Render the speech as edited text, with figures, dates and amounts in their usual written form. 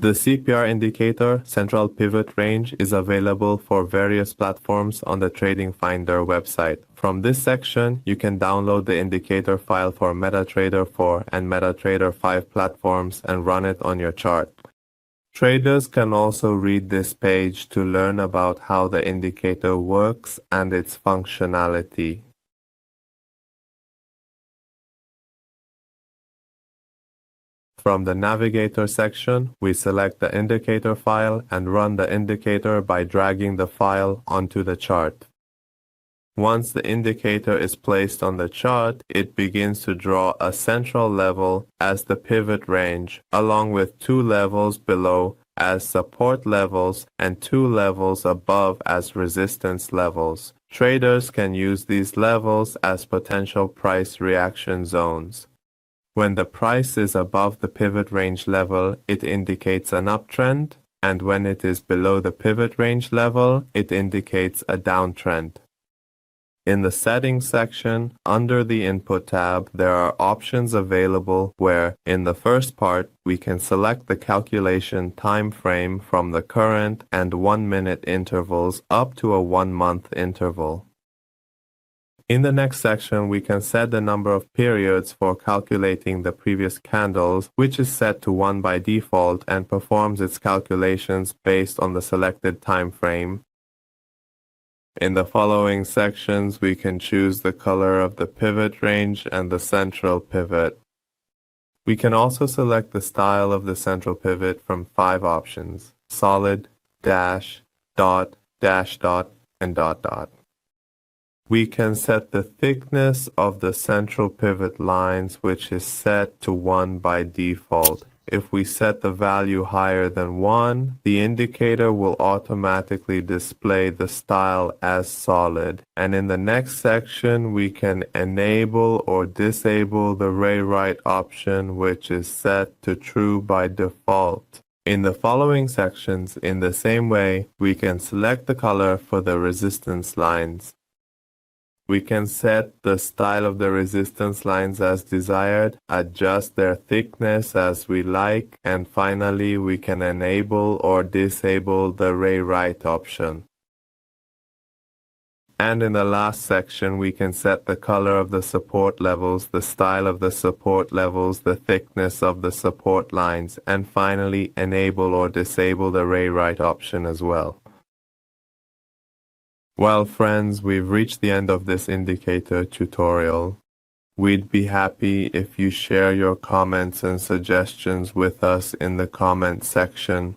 The CPR Indicator Central Pivot Range is available for various platforms on the TradingFinder website. From this section, you can download the indicator file for MetaTrader 4 and MetaTrader 5 platforms and run it on your chart. Traders can also read this page to learn about how the indicator works and its functionality. From the Navigator section, we select the indicator file and run the indicator by dragging the file onto the chart. Once the indicator is placed on the chart, it begins to draw a central level as the pivot range, along with 2 levels below as support levels and 2 levels above as resistance levels. Traders can use these levels as potential price reaction zones. When the price is above the pivot range level, it indicates an uptrend, and when it is below the pivot range level, it indicates a downtrend. In the Settings section, under the Input tab, there are options available where, in the first part, we can select the calculation time frame from the current and 1-minute intervals up to a 1-month interval. In the next section, we can set the number of periods for calculating the previous candles, which is set to 1 by default and performs its calculations based on the selected time frame. In the following sections, we can choose the color of the pivot range and the central pivot. We can also select the style of the central pivot from 5 options: solid, dash, dot, dash dot, and dot dot. We can set the thickness of the central pivot lines, which is set to 1 by default. If we set the value higher than 1, the indicator will automatically display the style as solid. And in the next section, we can enable or disable the ray right option, which is set to true by default. In the following sections, in the same way, we can select the color for the resistance lines. We can set the style of the resistance lines as desired, adjust their thickness as we like, and finally we can enable or disable the ray right option. And in the last section, we can set the color of the support levels, the style of the support levels, the thickness of the support lines, and finally enable or disable the ray right option as well. Well, friends, we've reached the end of this indicator tutorial. We'd be happy if you share your comments and suggestions with us in the comment section.